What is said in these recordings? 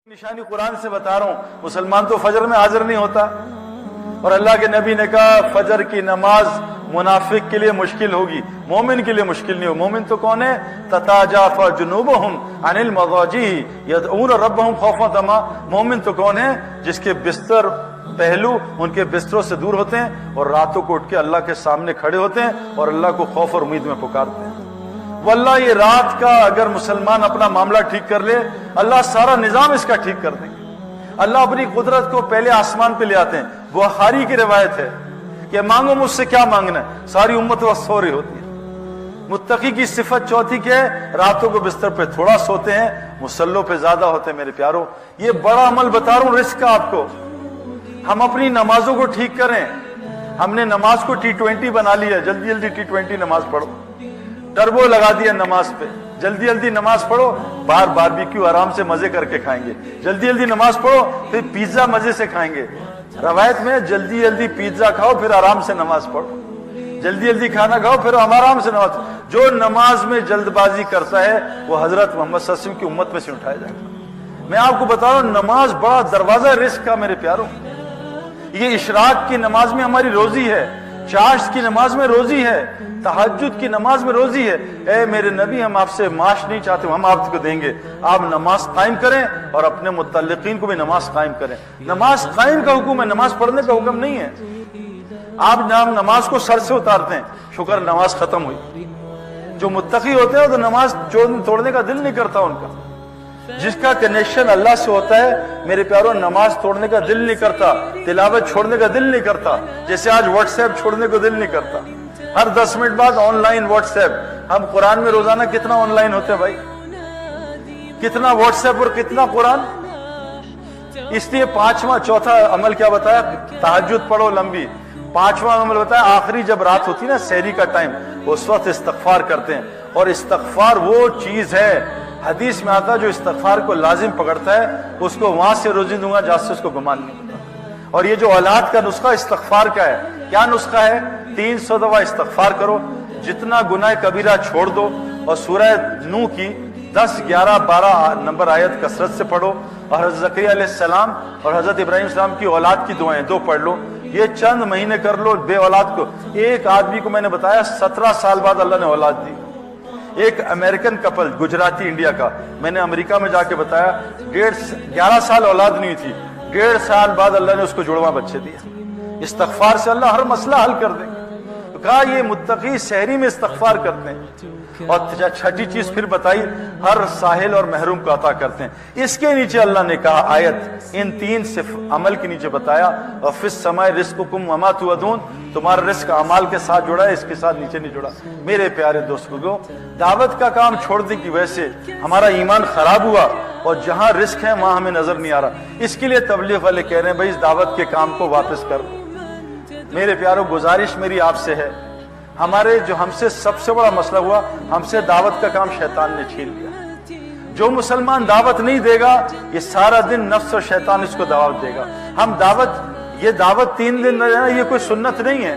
نشانی قرآن سے بتا رہا ہوں، مسلمان تو فجر میں حاضر نہیں ہوتا، اور اللہ کے نبی نے کہا فجر کی نماز منافق کے لیے مشکل ہوگی، مومن کے لیے مشکل نہیں ہو۔ مومن تو کون ہے؟ تتاجافا جنوبہم عن المضاجع یدعون ربہم خوفا وطمعا۔ مومن تو کون ہے؟ جس کے بستر پہلو ان کے بستروں سے دور ہوتے ہیں اور راتوں کو اٹھ کے اللہ کے سامنے کھڑے ہوتے ہیں اور اللہ کو خوف اور امید میں پکارتے ہیں۔ واللہ یہ رات کا اگر مسلمان اپنا معاملہ ٹھیک کر لے، اللہ سارا نظام اس کا ٹھیک کر دیں گے۔ اللہ اپنی قدرت کو پہلے آسمان پہ لے آتے ہیں۔ بخاری کی روایت ہے کہ مانگو مجھ سے کیا مانگنا ہے، ساری امت وقت سو رہی ہوتی ہے۔ متقی کی صفت چوتھی کیا ہے؟ راتوں کو بستر پہ تھوڑا سوتے ہیں، مصلوں پہ زیادہ ہوتے ہیں۔ میرے پیاروں، یہ بڑا عمل بتا رہا ہوں رزق کا آپ کو۔ ہم اپنی نمازوں کو ٹھیک کریں۔ ہم نے نماز کو T20 بنا لیا، جلدی جلدی T20 نماز پڑھو، ٹربو لگا دیا نماز پہ، جلدی جلدی نماز پڑھو، باہر باربیکیو آرام سے مزے کر کے کھائیں گے، جلدی جلدی نماز پڑھو، پھر پیزا مزے سے کھائیں گے۔ روایت میں جلدی جلدی پیزا کھاؤ پھر آرام سے نماز پڑھو، جلدی جلدی کھانا کھاؤ پھر آرام سے نماز۔ جو نماز میں جلد بازی کرتا ہے وہ حضرت محمد صلی اللہ علیہ وسلم کی امت میں سے اٹھایا جائے گا۔ میں آپ کو بتا رہا ہوں نماز بڑا دروازہ رزق کا میرے پیاروں۔ یہ اشراق کی نماز میں ہماری روزی ہے، چاشت کی نماز میں روزی ہے، تہجد کی نماز میں روزی ہے۔ اے میرے نبی، ہم آپ سے معاش نہیں چاہتے، ہم آپ کو دیں گے، آپ نماز قائم کریں اور اپنے متعلقین کو بھی نماز قائم کریں۔ نماز قائم کا حکم ہے، نماز پڑھنے کا حکم نہیں ہے۔ آپ نماز کو سر سے اتارتے ہیں، شکر نماز ختم ہوئی۔ جو متقی ہوتے ہیں تو نماز توڑنے کا دل نہیں کرتا ان کا۔ جس کا کنیکشن اللہ سے ہوتا ہے میرے پیاروں، نماز توڑنے کا دل نہیں کرتا، تلاوت چھوڑنے کا دل نہیں کرتا۔ جیسے آج واٹس ایپ چھوڑنے کو دل نہیں کرتا، ہر 10 منٹ بعد آن لائن واٹس ایپ۔ ہم قرآن میں روزانہ کتنا آن لائن ہوتے ہیں بھائی، کتنا واٹس ایپ اور کتنا قرآن۔ اس لیے چوتھا عمل کیا بتایا؟ تہجد پڑھو لمبی۔ پانچواں عمل بتایا آخری جب رات ہوتی ہے نا، سحری کا ٹائم، اس وقت استغفار کرتے ہیں۔ اور استغفار وہ چیز ہے، حدیث میں آتا ہے جو استغفار کو لازم پکڑتا ہے اس کو وہاں سے روزی دوں گا جہاں سے اس کو گمان نہیں ہوتا۔ اور یہ جو اولاد کا نسخہ استغفار کا ہے، کیا نسخہ ہے؟ 300 دفعہ استغفار کرو، جتنا گناہ کبیرہ چھوڑ دو، اور سورہ نوح کی 10، 11، 12 نمبر آیت کثرت سے پڑھو، اور حضرت زکریا علیہ السلام اور حضرت ابراہیم السلام کی اولاد کی دعائیں 2 پڑھ لو۔ یہ چند مہینے کر لو بے اولاد کو۔ ایک آدمی کو میں نے بتایا 17 سال بعد اللہ نے اولاد دی۔ ایک امریکن کپل، گجراتی انڈیا کا، میں نے امریکہ میں جا کے بتایا 11 سال اولاد نہیں تھی، 1.5 سال بعد اللہ نے اس کو جڑواں بچے دیا۔ استغفار سے اللہ ہر مسئلہ حل کر دے گا۔ تو کہا یہ متقی سحری میں استغفار کرتے ہیں۔ اور چھٹی چیز پھر بتائی، ہر ساحل اور محروم کو عطا کرتے ہیں۔ اس کے نیچے اللہ نے کہا آیت، ان 3 عمل کے نیچے بتایا، اور فی السماء رزقکم وما توعدون، تمہارا رزق اعمال کے ساتھ جڑا ہے، اس کے ساتھ نیچے نہیں جڑا۔ میرے پیارے دوستوں، دعوت کا کام چھوڑنے کی وجہ سے ہمارا ایمان خراب ہوا، اور جہاں رزق ہے وہاں ہمیں نظر نہیں آ رہا۔ اس کے لیے تبلیغ والے کہہ رہے ہیں بھائی اس دعوت کے کام کو واپس کر۔ میرے پیاروں، گزارش میری آپ سے ہے، ہم سے سب سے بڑا مسئلہ ہوا، ہم سے دعوت کا کام شیطان نے چھین لیا۔ جو مسلمان دعوت نہیں دے گا، یہ سارا دن نفس اور شیطان اس کو دعوت دے گا۔ یہ دعوت 3 دن رہنا، یہ کوئی سنت نہیں ہے،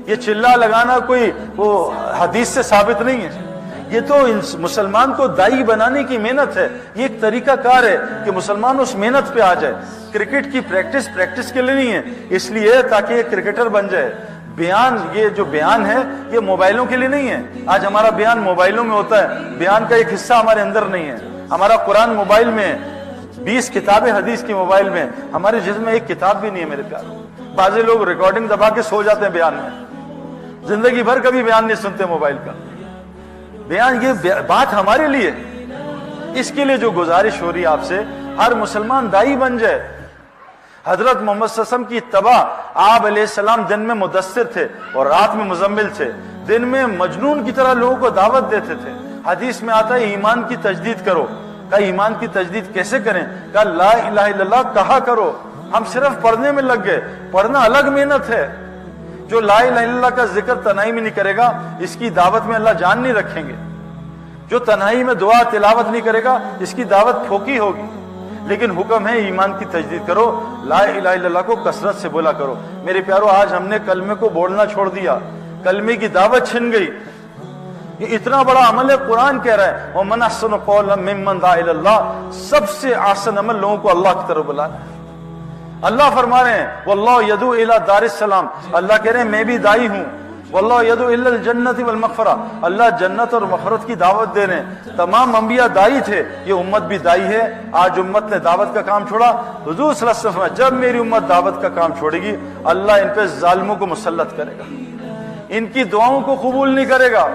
یہ چلا لگانا کوئی وہ حدیث سے ثابت نہیں ہے۔ یہ تو مسلمان کو دائی بنانے کی محنت ہے، یہ ایک طریقہ کار ہے کہ مسلمان اس محنت پہ آ جائے۔ کرکٹ کی پریکٹس کے لیے نہیں ہے، اس لیے تاکہ یہ کرکٹر بن جائے۔ یہ جو بیان ہے یہ موبائلوں کے لیے نہیں ہے۔ آج ہمارا بیان موبائلوں میں ہوتا ہے، بیان کا ایک حصہ ہمارے اندر نہیں ہے۔ ہمارا قرآن موبائل میں ہے، 20 کتابیں حدیث کی موبائل میں، ہمارے جسم میں ایک کتاب بھی نہیں ہے میرے پیاروں۔ بعض لوگ ریکارڈنگ دبا کے سو جاتے ہیں بیان میں، زندگی بھر کبھی بیان نہیں سنتے موبائل کا۔ بیان یہ بات ہمارے لیے، اس کے لیے جو گزارش ہو رہی ہے آپ سے، ہر مسلمان دائی بن جائے۔ حضرت محمد صلی اللہ علیہ وسلم کی اتباع، آپ علیہ السلام دن میں مدثر تھے اور رات میں مزمل تھے، دن میں مجنون کی طرح لوگوں کو دعوت دیتے تھے۔ حدیث میں آتا ہے ایمان کی تجدید کرو۔ کہا ایمان کی تجدید کیسے کریں؟ کہا لا الہ الا اللہ کہا کرو۔ ہم صرف پڑھنے میں لگ گئے، پڑھنا الگ محنت ہے۔ جو لا الہ الا اللہ کا ذکر تنہائی میں نہیں کرے گا، اس کی دعوت میں اللہ جان نہیں رکھیں گے۔ جو تنہائی میں دعا تلاوت نہیں کرے گا، اس کی دعوت پھوکی ہوگی۔ لیکن حکم ہے ایمان کی تجدید کرو، لا الہ الا اللہ کو کثرت سے بولا کرو۔ میرے پیارو، آج ہم نے کلمے کو بولنا چھوڑ دیا، کلمے کی دعوت چھن گئی۔ یہ اتنا بڑا عمل ہے. قرآن کہہ رہا ہے وَمَنْ أَحْسَنُ قَوْلًا مِّمَّنْ دَعَا إِلَى اللَّهِ, سب سے آسان عمل لوگوں کو اللہ کی طرف بلانا. اللہ فرما رہے ہیں وَاللَّهُ يَدْعُو إِلَى دَارِ السَّلَامِ, اللہ کہہ رہے ہیں میں بھی داعی ہوں. وَاللَّهُ يَدْعُو إِلَى الْجَنَّةِ وَالْمَغْفِرَةِ, اللہ جنت اور مغفرت کی دعوت دے رہے ہیں. تمام انبیاء داعی تھے, یہ امت بھی داعی ہے. آج امت نے دعوت کا کام چھوڑا. حضور صلی اللہ علیہ وسلم جب میری امت دعوت کا کام چھوڑے گی اللہ ان پہ ظالموں کو مسلط کرے گا, ان کی دعاؤں کو قبول نہیں کرے گا.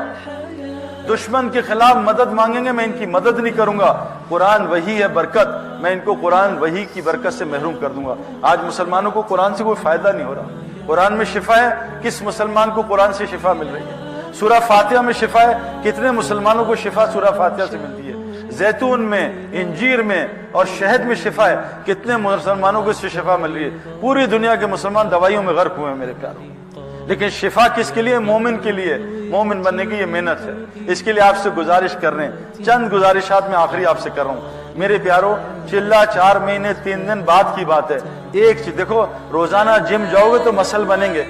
دشمن کے خلاف مدد مانگیں گے, میں ان کی مدد نہیں کروں گا. قرآن وحی ہے برکت, میں ان کو قرآن وحی کی برکت سے محروم کر دوں گا. آج مسلمانوں کو قرآن سے کوئی فائدہ نہیں ہو رہا. قرآن میں شفا ہے, کس مسلمان کو قرآن سے شفا مل رہی ہے؟ سورہ فاتحہ میں شفا ہے, کتنے مسلمانوں کو شفا سورہ فاتحہ سے ملتی ہے؟ زیتون میں, انجیر میں اور شہد میں شفا ہے, کتنے مسلمانوں کو اس سے شفا مل رہی ہے؟ پوری دنیا کے مسلمان دوائیوں میں غرق ہوئے ہیں میرے پیاروں. لیکن شفا کس کے لیے؟ مومن کے لیے. مومن بننے کی یہ محنت ہے. اس کے لیے آپ سے گزارش کر رہے ہیں, چند گزارشات میں آخری آپ سے کر رہا ہوں میرے پیاروں. چلا 4 مہینے 3 دن بعد کی بات ہے. ایک چیز دیکھو, روزانہ جم جاؤ گے تو مسل بنیں گے,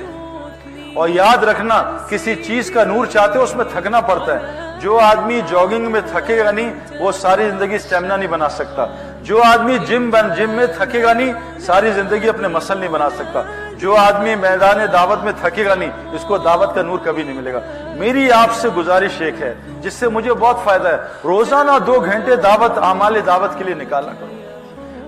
اور یاد رکھنا کسی چیز کا نور چاہتے ہو اس میں تھکنا پڑتا ہے. جو آدمی جاگنگ میں تھکے گا نہیں وہ ساری زندگی اسٹیمنا نہیں بنا سکتا. جو آدمی جم میں تھکے گا نہیں ساری زندگی اپنے مسل نہیں بنا سکتا. جو آدمی میدان دعوت میں تھکے گا نہیں اس کو دعوت کا نور کبھی نہیں ملے گا. میری آپ سے گزارش ایک ہے جس سے مجھے بہت فائدہ ہے, روزانہ 2 گھنٹے دعوت اعمال دعوت کے لیے نکالا کرو.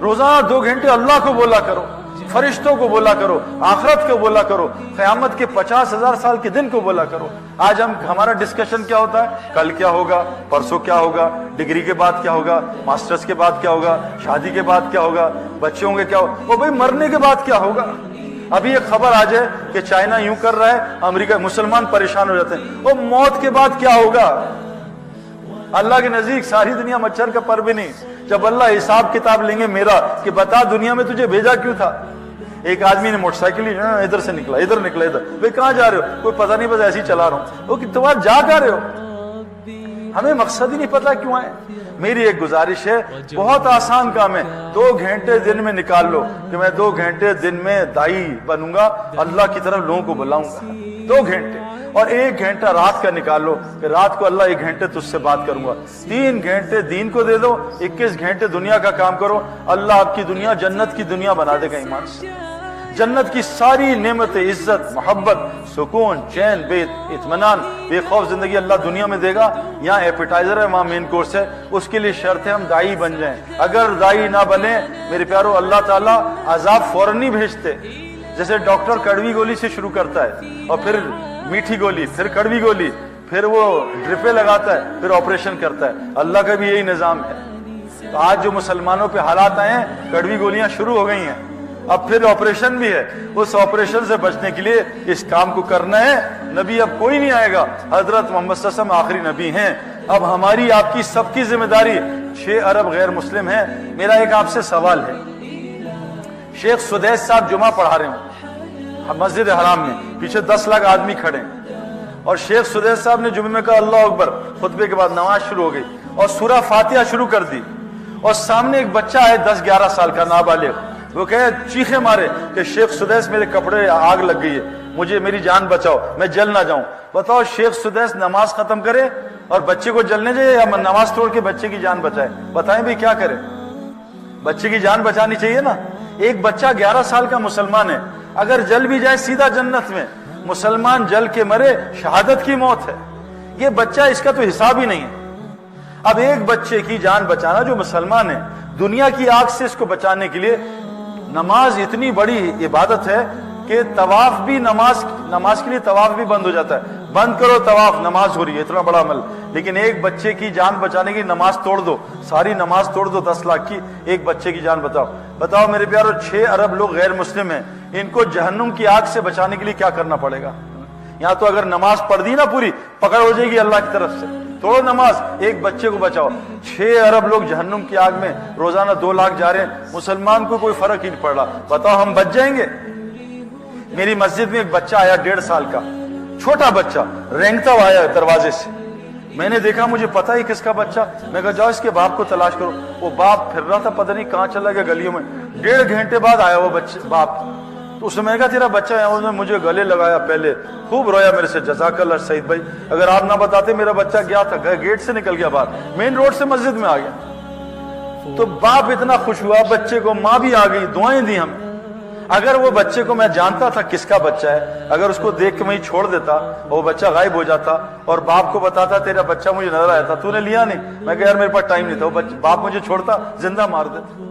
روزانہ 2 گھنٹے اللہ کو بولا کرو, فرشتوں کو بولا کرو, آخرت کو بولا کرو, قیامت کے 50,000 سال کے دن کو بولا کرو. آج ہمارا ڈسکشن کیا ہوتا ہے؟ کل کیا ہوگا, پرسوں کیا ہوگا, ڈگری کے بعد کیا ہوگا, ماسٹرز کے بعد کیا ہوگا, شادی کے بعد کیا ہوگا, بچوں کے کیا ہوگا, وہ بھائی مرنے کے بعد کیا ہوگا. ابھی ایک خبر آ جائے کہ چائنا یوں کر رہا ہے, امریکہ, مسلمان پریشان ہو جاتے ہیں. وہ موت کے بعد کیا ہوگا؟ اللہ کے نزدیک ساری دنیا مچھر کا پر بھی نہیں. جب اللہ حساب کتاب لیں گے میرا کہ بتا دنیا میں تجھے بھیجا کیوں تھا. ایک آدمی نے موٹر سائیکل ادھر سے نکلا, ادھر نکلا, ادھر, بھائی کہاں جا رہے ہو؟ کوئی پتہ نہیں, بس ایسے ہی چلا رہا ہوں. وہ کہ تم جا کہاں رہے ہو؟ ہمیں مقصد ہی نہیں پتا کیوں آئے. میری ایک گزارش ہے, بہت آسان کام ہے, 2 گھنٹے دن میں نکال لو کہ میں 2 گھنٹے دن میں دائی بنوں گا, اللہ کی طرف لوگوں کو بلاؤں گا. 2 گھنٹے, اور 1 گھنٹہ رات کا نکال لو کہ رات کو اللہ 1 گھنٹے تجھ سے بات کروں گا. 3 گھنٹے دین کو دے دو, 21 گھنٹے دنیا کا کام کرو. اللہ آپ کی دنیا جنت کی دنیا بنا دے گا. ایمان سے جنت کی ساری نعمتیں, عزت, محبت, سکون, چین, بے اطمینان, بے خوف زندگی اللہ دنیا میں دے گا. یہاں ایپیٹائزر ہے, وہاں مین کورس ہے. اس کے لیے شرط ہے ہم دائی بن جائیں. اگر دائی نہ بنے میرے پیارو, اللہ تعالیٰ عذاب فوراً نہیں بھیجتے. جیسے ڈاکٹر کڑوی گولی سے شروع کرتا ہے, اور پھر میٹھی گولی, پھر کڑوی گولی, پھر وہ ڈرپیں لگاتا ہے, پھر آپریشن کرتا ہے. اللہ کا بھی یہی نظام ہے. تو آج جو مسلمانوں پہ حالات آئے ہیں, کڑوی گولیاں شروع ہو گئی ہیں, اب پھر آپریشن بھی ہے. اس آپریشن سے بچنے کے لیے اس کام کو کرنا ہے. نبی اب کوئی نہیں آئے گا, حضرت محمد صلی اللہ علیہ وسلم آخری نبی ہیں. اب ہماری آپ کی سب کی ذمہ داری. 6 ارب غیر مسلم ہیں. میرا ایک آپ سے سوال ہے. شیخ سدیس صاحب جمعہ پڑھا رہے ہوں مسجد حرام میں, پیچھے 10 لاکھ آدمی کھڑے ہیں, اور شیخ سدیس صاحب نے جمعے میں کہا اللہ اکبر, خطبے کے بعد نماز شروع ہو گئی اور سورہ فاتحہ شروع کر دی, اور سامنے ایک بچہ ہے 10-11 سال کا نابالغ, وہ کہے چیخے مارے کہ شیخ سدیس میرے کپڑے آگ لگ گئی ہے, مجھے میری جان بچاؤ, میں جل نہ جاؤں. بتاؤ شیخ سدیس نماز ختم کرے اور بچے کو جلنے جائے, یا نماز توڑ کے بچے کی جان بچائے؟ بتائیں بھی کیا کرے. بچے کی جان بچانی چاہیے نا. ایک بچہ 11 سال کا مسلمان ہے, اگر جل بھی جائے سیدھا جنت میں. مسلمان جل کے مرے شہادت کی موت ہے. یہ بچہ, اس کا تو حساب ہی نہیں ہے. اب ایک بچے کی جان بچانا جو مسلمان ہے, دنیا کی آگ سے اس کو بچانے کے لیے نماز اتنی بڑی عبادت ہے کہ طواف بھی نماز کے لیے طواف بھی بند ہو جاتا ہے. بند کرو طواف, نماز ہو رہی ہے, اتنا بڑا عمل. لیکن ایک بچے کی جان بچانے کی نماز توڑ دو, ساری نماز توڑ دو 10 لاکھ کی, ایک بچے کی جان بچاؤ. بتاؤ میرے پیارو, 6 ارب لوگ غیر مسلم ہیں, ان کو جہنم کی آگ سے بچانے کے لیے کیا کرنا پڑے گا؟ یہاں تو اگر نماز پڑھ دی نا پوری, پکڑ ہو جائے گی اللہ کی طرف سے. توڑو نماز, ایک بچے کو بچاؤ. 6 ارب لوگ جہنم کی آگ میں, روزانہ 2 لاکھ جا رہے ہیں, مسلمان کو کوئی فرق ہی نہیں پڑ رہا. بتاؤ ہم بچ جائیں گے؟ میری مسجد میں ایک بچہ آیا 1.5 سال کا, چھوٹا بچہ, رینگتا ہوا آیا دروازے سے. میں نے دیکھا, مجھے پتا ہی کس کا بچہ. میں کہا جاؤ اس کے باپ کو تلاش کرو. وہ باپ پھر رہا تھا, پتہ نہیں کہاں چلا گیا گلیوں میں. 1.5 گھنٹے بعد آیا وہ باپ. تو اس نے میں نے کہا تیرا بچہ ہے, اس نے مجھے گلے لگایا, پہلے خوب رویا میرے سے, جزاک اللہ سعید بھائی, اگر آپ نہ بتاتے میرا بچہ گیا تھا, گیٹ سے نکل گیا باہر, مین روڈ سے مسجد میں آ گیا. تو باپ اتنا خوش ہوا بچے کو, ماں بھی آ گئی, دعائیں دی ہمیں. اگر وہ بچے کو, میں جانتا تھا کس کا بچہ ہے, اگر اس کو دیکھ کے وہیں چھوڑ دیتا, وہ بچہ غائب ہو جاتا اور باپ کو بتاتا تیرا بچہ مجھے نظر آیا تھا, تو نے لیا نہیں, میں کہا یار میرے پاس ٹائم نہیں تھا, وہ باپ مجھے چھوڑتا, زندہ مار دیتا.